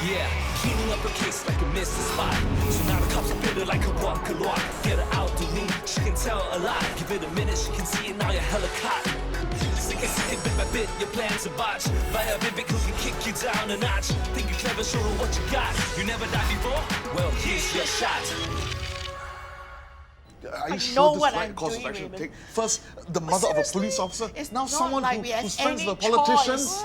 Yeah, cleaning up a case like a missed spot. So now the cops are bitter like a walk. Get her out to me, she can tell a lot. Give it a minute, she can see it, now you're hella caught. Sick and bit by bit, your plans are botched. Via Vivic who can kick you down a notch. Think you're clever, show her what you got. You never died before? Well, here's your shot. Are you sure this is the right course of action to take? First, the mother of a police officer, it's now not someone like we who's had friends with a any politician. choice.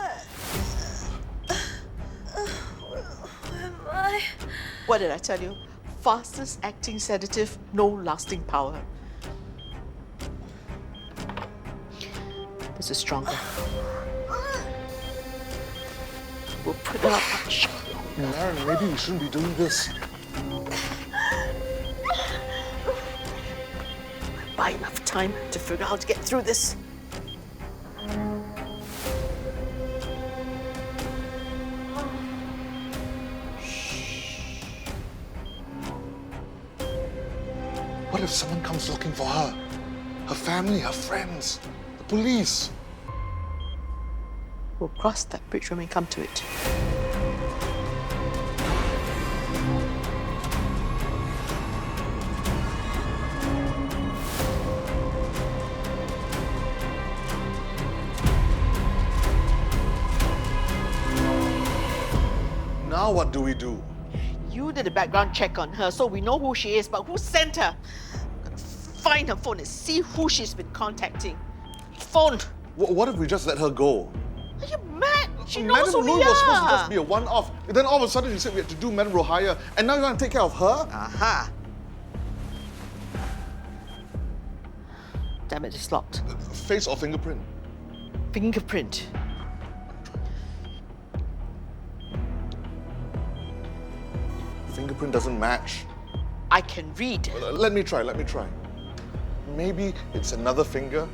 What did I tell you? Fastest acting sedative, no lasting power. This is stronger. We'll put it up. Marion, maybe we shouldn't be doing this. Buy enough time to figure out how to get through this. What if someone comes looking for her? Her family, her friends, the police. We'll cross that bridge when we come to it. Now what do we do? You did a background check on her, so we know who she is, but who sent her? I'm gonna find her phone and see who she's been contacting. Phone! What if we just let her go? Are you mad? She knows who Madam we Wu was supposed to just are. be a one-off. Then all of a sudden you said we had to do Madam Rohaya, and now you want to take care of her? Aha! Damn it, it's locked. Face or fingerprint? Fingerprint. Fingerprint doesn't match. I can read. Let me try. Maybe it's another finger.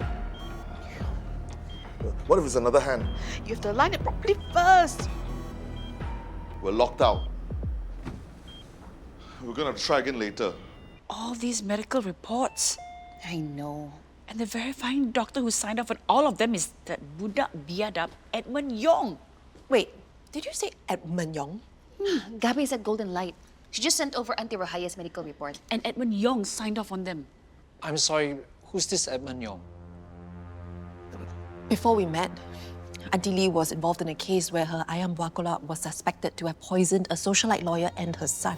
What if it's another hand? You have to align it properly first. We're locked out. We're gonna have to try again later. All these medical reports. I know. And the verifying doctor who signed off on all of them is that budak biadab Edmund Yong. Wait, did you say Edmund Yong? Gabby is at Golden Light. She just sent over Aunty Rohaya's medical report. And Edmund Yong signed off on them. I'm sorry, who's this Edmund Yong? Before we met, Aunty Lee was involved in a case where her ayam buah kolak was suspected to have poisoned a socialite lawyer and her son.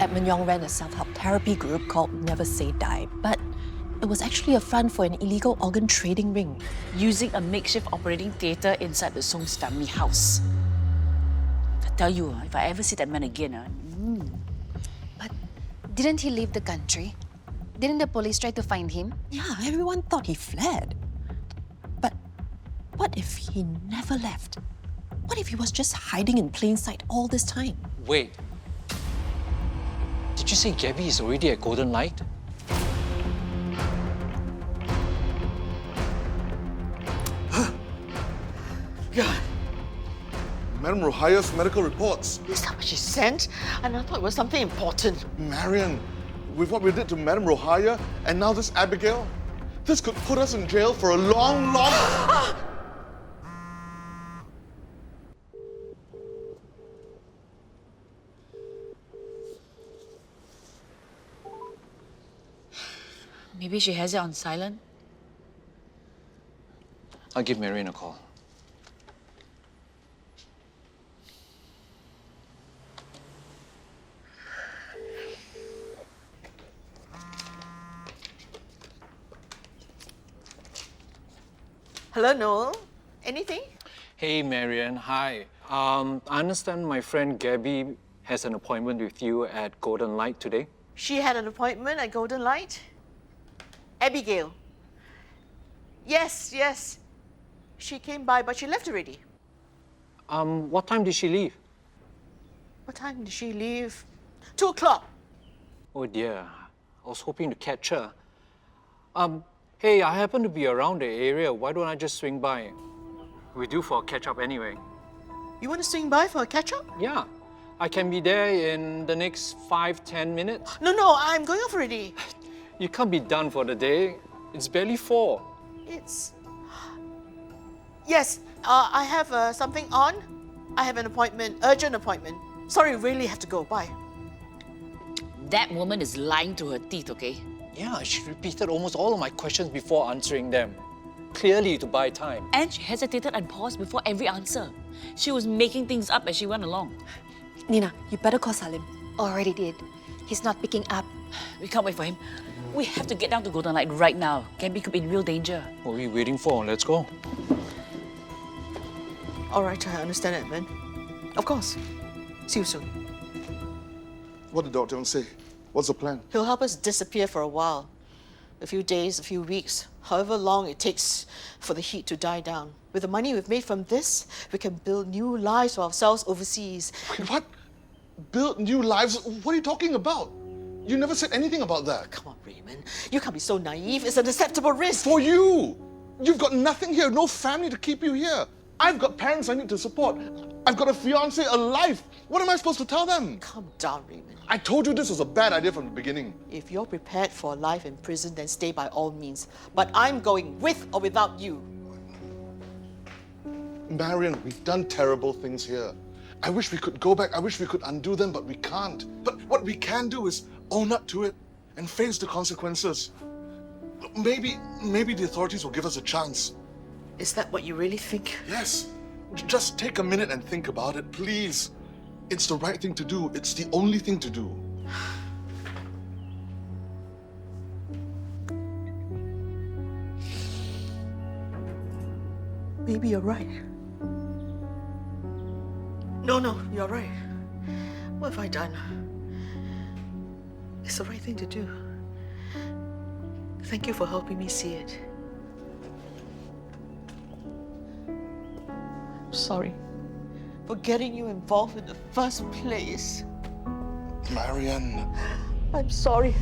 Edmund Yong ran a self-help therapy group called Never Say Die, but it was actually a front for an illegal organ trading ring. Using a makeshift operating theatre inside the Song's family house. I tell you, if I ever see that man again, But didn't he leave the country? Didn't the police try to find him? Yeah, everyone thought he fled. But what if he never left? What if he was just hiding in plain sight all this time? Wait. Did you say Gabby is already at Golden Light? God, Madam Rohaya's medical reports. is that what she sent? And I thought it was something important. Marion, with what we did to Madam Rohaya, and now this Abigail, this could put us in jail for a long, long... maybe she has it on silent. I'll give Marion a call. Hello, Noel. Anything? Hey, Marion. Hi. I understand my friend Gabby has an appointment with you at Golden Light today. She had an appointment at Golden Light? Abigail. Yes. She came by, but she left already. What time did she leave? What time did she leave? 2 o'clock. Oh dear. I was hoping to catch her. Hey, I happen to be around the area. Why don't I just swing by? We're due for a catch-up anyway. You want to swing by for a catch-up? Yeah. I can be there in the next 5-10 minutes. No, I'm going off already. You can't be done for the day. It's barely 4. It's... Yes, I have something on. I have an appointment, urgent appointment. Sorry, really have to go. Bye. That woman is lying through her teeth, okay? Yeah, she repeated almost all of my questions before answering them. Clearly to buy time. And she hesitated and paused before every answer. She was making things up as she went along. Nina, you better call Salim. Already did. He's not picking up. We can't wait for him. We have to get down to Golden Light right now. Gabby could be in real danger. What are we waiting for? Let's go. All right, I understand it, man. Of course. See you soon. What did Dr. say? What's the plan? He'll help us disappear for a while. A few days, a few weeks, however long it takes for the heat to die down. With the money we've made from this, we can build new lives for ourselves overseas. Wait, what? Build new lives? What are you talking about? You never said anything about that. Come on, Raymond. You can't be so naive. It's an acceptable risk. For you! You've got nothing here, no family to keep you here. I've got parents I need to support. I've got a fiancé, a life. What am I supposed to tell them? Calm down, Raymond. I told you this was a bad idea from the beginning. If you're prepared for a life in prison, then stay by all means. But I'm going with or without you. Marion, we've done terrible things here. I wish we could go back. I wish we could undo them, but we can't. But what we can do is own up to it and face the consequences. Maybe the authorities will give us a chance. Is that what you really think? Yes. Just take a minute and think about it, please. It's the right thing to do. It's the only thing to do. Maybe you're right. No, you're right. What have I done? It's the right thing to do. Thank you for helping me see it. I'm sorry for getting you involved in the first place. Marion. I'm sorry.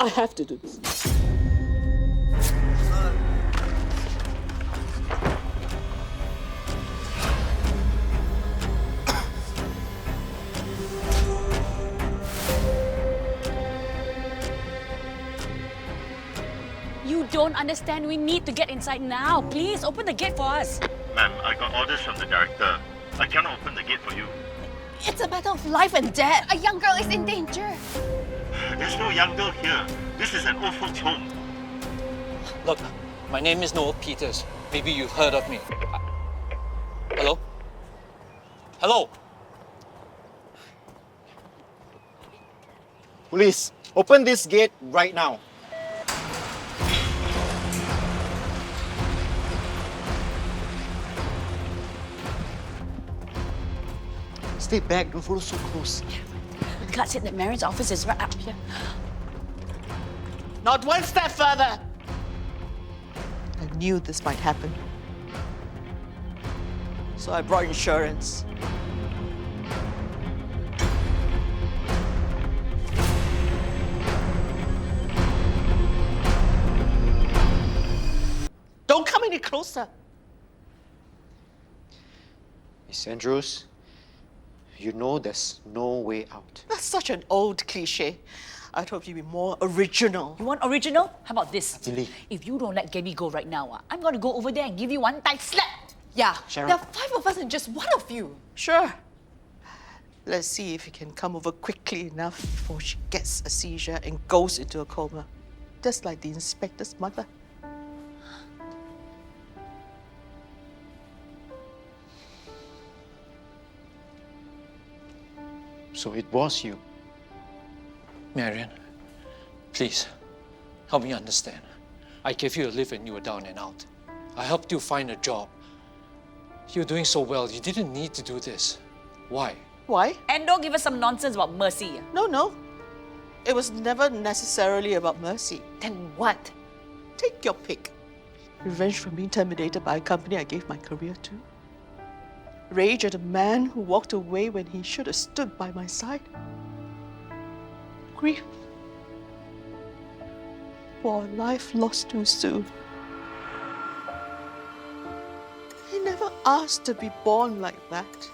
I have to do this. You don't understand. We need to get inside now. Please open the gate for us. Ma'am, I got orders from the director. I cannot open the gate for you. It's a matter of life and death. A young girl is in danger. There's no young girl here. This is an old folks' home. Look, my name is Noel Peters. Maybe you've heard of me. Hello? Hello? Police, open this gate right now. Stay back, don't follow so close. The guard said that Marion's office is right up here. Not one step further! I knew this might happen. So I brought insurance. Don't come any closer. Miss Andrews, you know there's no way out. That's such an old cliche. I'd hope you'd be more original. You want original? How about this? Aunty Lee. If you don't let Gabby go right now, I'm going to go over there and give you one tight slap. Yeah, Cherril. there are 5 of us and just 1 of you. Sure. Let's see if he can come over quickly enough before she gets a seizure and goes into a coma. Just like the inspector's mother. So it was you. Marion, please, help me understand. I gave you a lift when you were down and out. I helped you find a job. You were doing so well, you didn't need to do this. Why? Why? And don't give us some nonsense about mercy. No. It was never necessarily about mercy. Then what? Take your pick. Revenge for being terminated by a company I gave my career to. Rage at a man who walked away when he should have stood by my side. Grief for a life lost too soon. I never asked to be born like that.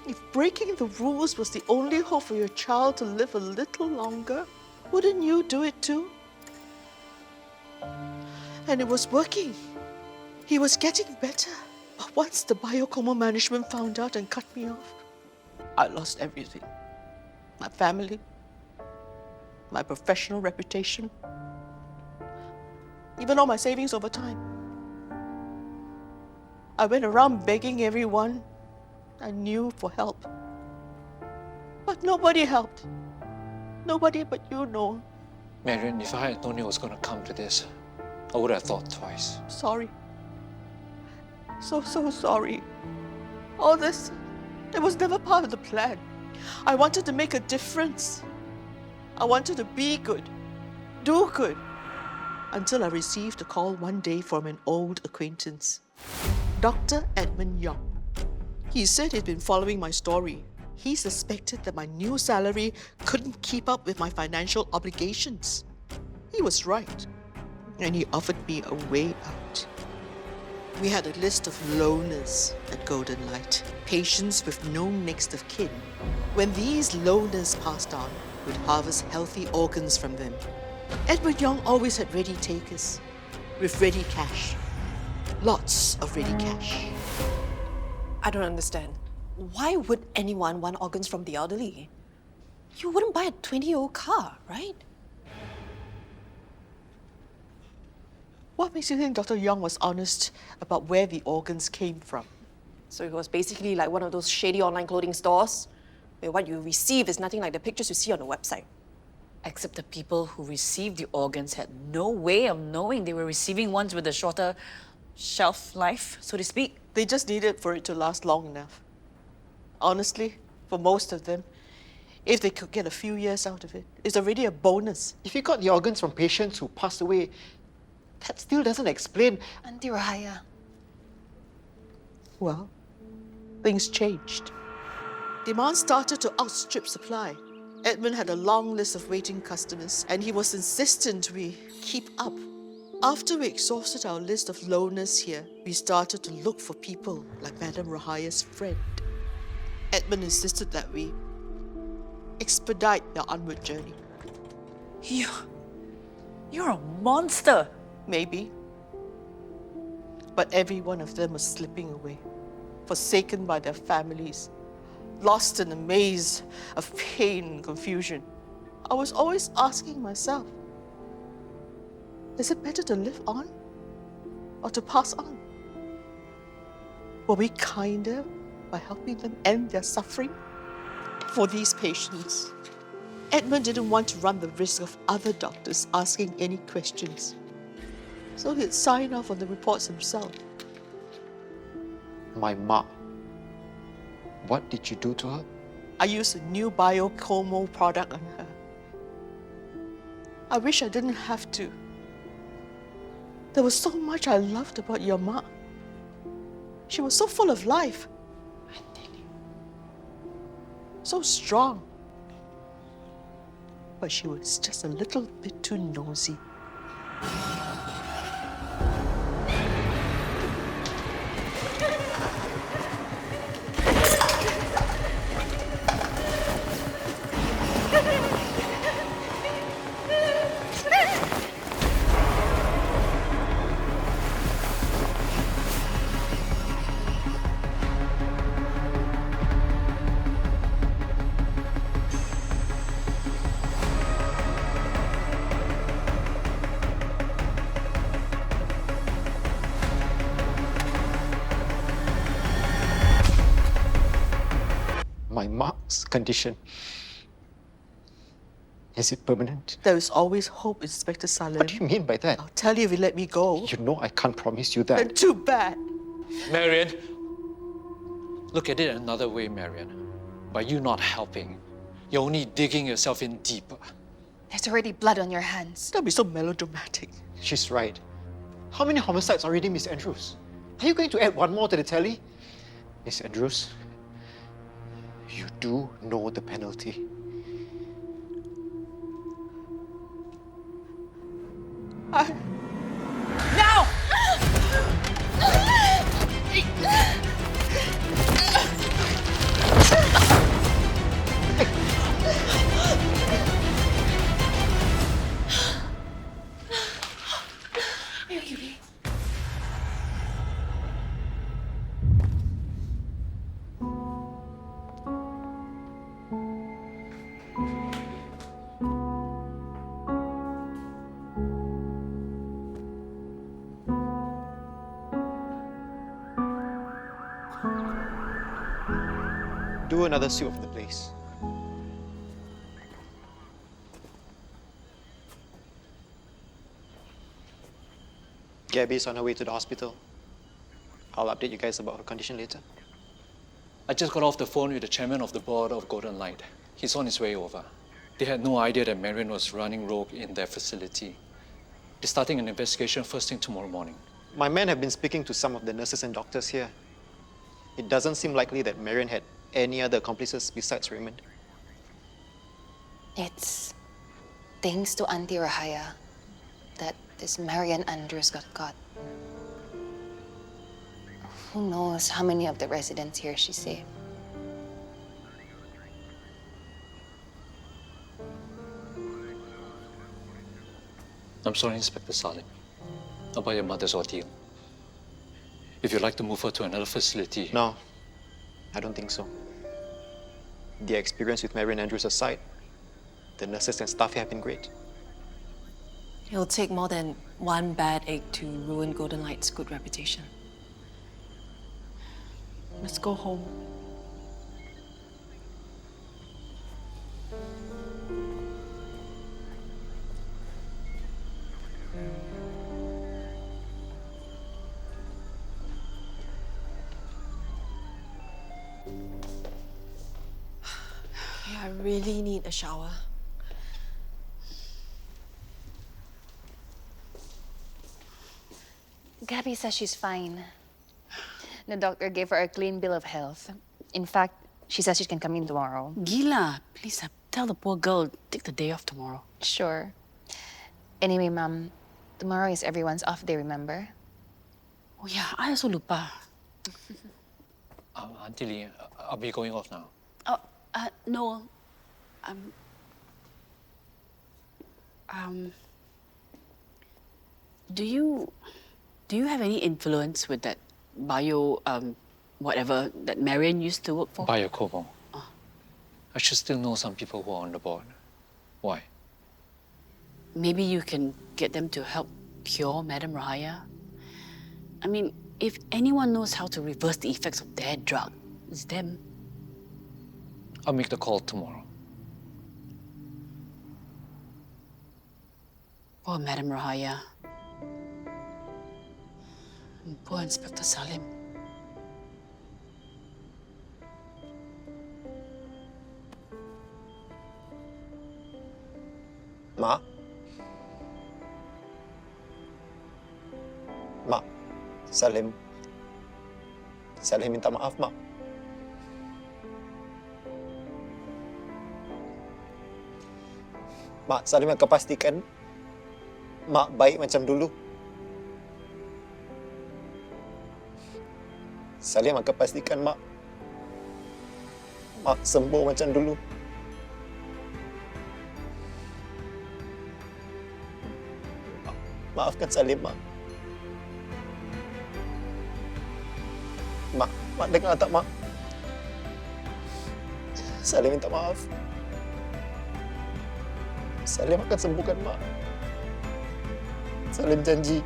If breaking the rules was the only hope for your child to live a little longer, wouldn't you do it too? And it was working. He was getting better. But once the biocoma management found out and cut me off, I lost everything. My family, my professional reputation, even all my savings over time. I went around begging everyone I knew for help. But nobody helped. Nobody but you, Noel. Marion, if I had known it was going to come to this, I would have thought twice. Sorry. So sorry. All this, it was never part of the plan. I wanted to make a difference. I wanted to be good, do good, until I received a call one day from an old acquaintance, Dr. Edmund Young. He said he'd been following my story. He suspected that my new salary couldn't keep up with my financial obligations. He was right, and he offered me a way out. We had a list of loners at Golden Light, patients with no next of kin. When these loners passed on, we'd harvest healthy organs from them. Edward Young always had ready takers, with ready cash. Lots of ready cash. I don't understand. Why would anyone want organs from the elderly? You wouldn't buy a 20-year-old car, right? What makes you think Dr. Young was honest about where the organs came from? So it was basically like one of those shady online clothing stores where what you receive is nothing like the pictures you see on the website. Except the people who received the organs had no way of knowing they were receiving ones with a shorter shelf life, so to speak. They just needed for it to last long enough. Honestly, for most of them, if they could get a few years out of it, it's already a bonus. If you got the organs from patients who passed away, that still doesn't explain. Aunty Rohaya. Well, things changed. Demand started to outstrip supply. Edmund had a long list of waiting customers, and he was insistent we keep up. After we exhausted our list of loners here, we started to look for people like Madame Rohaya's friend. Edmund insisted that we expedite their onward journey. You're a monster. Maybe. But every one of them was slipping away, forsaken by their families, lost in a maze of pain and confusion. I was always asking myself, is it better to live on or to pass on? Were we kinder by helping them end their suffering? For these patients, Edmund didn't want to run the risk of other doctors asking any questions. So he'd sign off on the reports himself. My ma. What did you do to her? I used a new biocomo product on her. I wish I didn't have to. There was so much I loved about your ma. She was so full of life. So strong. But she was just a little bit too nosy. My ma's condition. Is it permanent? There is always hope, Inspector Salim. What do you mean by that? I'll tell you if you let me go. You know I can't promise you that. Then too bad. Marion, look at it another way, Marion. By you not helping, you're only digging yourself in deeper. There's already blood on your hands. Don't be so melodramatic. She's right. How many homicides already, Miss Andrews? Are you going to add one more to the tally? Miss Andrews, you do know the penalty. Now! do another sweep of the place. Gabby's on her way to the hospital. I'll update you guys about her condition later. I just got off the phone with the chairman of the board of Golden Light. He's on his way over. They had no idea that Marion was running rogue in their facility. They're starting an investigation first thing tomorrow morning. My men have been speaking to some of the nurses and doctors here. It doesn't seem likely that Marion had any other accomplices besides Raymond. It's thanks to Aunty Rohaya that this Marian Andrews got caught. Who knows how many of the residents here she saved? I'm sorry, Inspector Salim, about your mother's ordeal. If you'd like to move her to another facility... No, I don't think so. The experience with Marion Andrews aside, the nurses and staff here have been great. It'll take more than one bad egg to ruin Golden Light's good reputation. Let's go home. Okay, I really need a shower. Gabby says she's fine. The doctor gave her a clean bill of health. In fact, she says she can come in tomorrow. Gila, please tell the poor girl take the day off tomorrow. Sure. Anyway, Mom, tomorrow is everyone's off day, remember? Oh yeah, I also lupa. Aunty Lee, I'll be going off now. Oh, no. Do you have any influence with that whatever that Marion used to work for? Mediacorp. I should still know some people who are on the board. Why? Maybe you can get them to help cure Madame Rohaya. I mean, if anyone knows how to reverse the effects of their drug, it's them. I'll make the call tomorrow. Poor Madame Rohaya. And poor Inspector Salim. Ma? Ma, Salim minta maaf, Ma. Mak, Salim akan pastikan Mak baik macam dulu. Salim akan pastikan Mak sembuh macam dulu. Maafkan Salim, Mak. Mak dengar tak, Mak? Salim minta maaf. Salim akan sembuhkan Mak. Salim janji.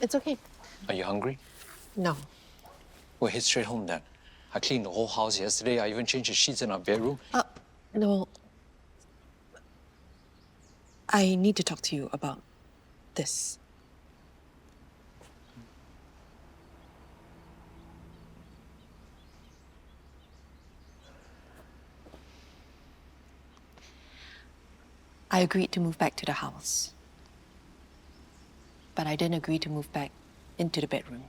It's okay. Are you hungry? No. We'll head straight home then. I cleaned the whole house yesterday. I even changed the sheets in our bedroom. No. I need to talk to you about this. I agreed to move back to the house. But I didn't agree to move back into the bedroom.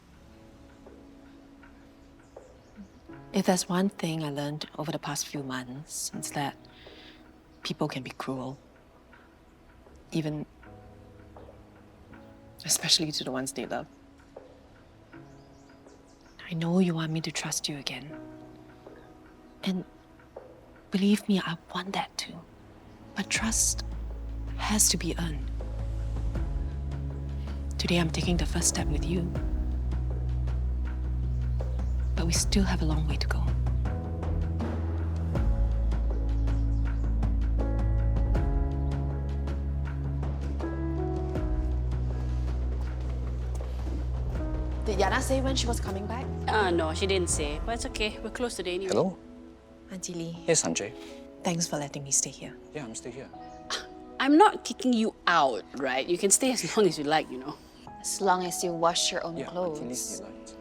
If there's one thing I learned over the past few months, it's that people can be cruel. Especially to the ones they love. I know you want me to trust you again. And Believe me, I want that too. But trust has to be earned. Today I'm taking the first step with you. But we still have a long way to go. Did Yana say when she was coming back? No, she didn't say. But it's okay. We're close today anyway. Hello? Aunty Lee, Yes, Sanjay. thanks for letting me stay here. Yeah, I'm still here. I'm not kicking you out, right? You can stay as long as you like, you know. As long as you wash your own Yeah, clothes. Aunty Lee's delight.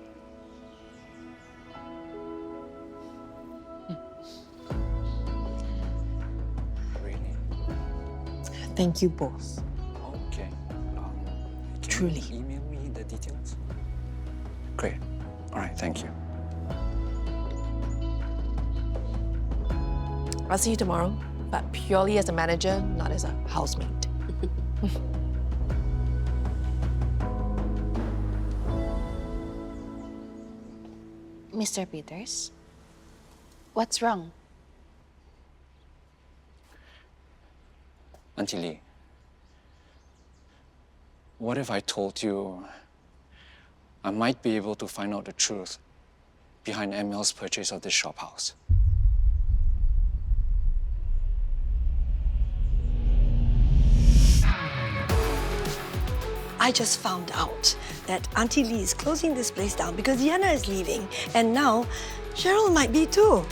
Really? Thank you both. Okay. Can Truly. you email me the details? Great. All right, thank you. I'll see you tomorrow, but purely as a manager, not as a housemate. Mr. Peters, what's wrong? Aunty Lee, what if I told you I might be able to find out the truth behind ML's purchase of this shop house? I just found out that Aunty Lee is closing this place down because Yana is leaving, and now Cherril might be too.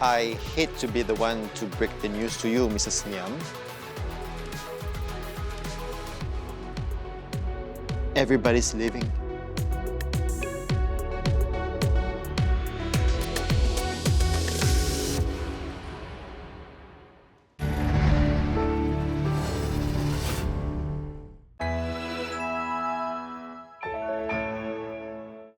I hate to be the one to break the news to you, Mrs. Niam. Everybody's leaving.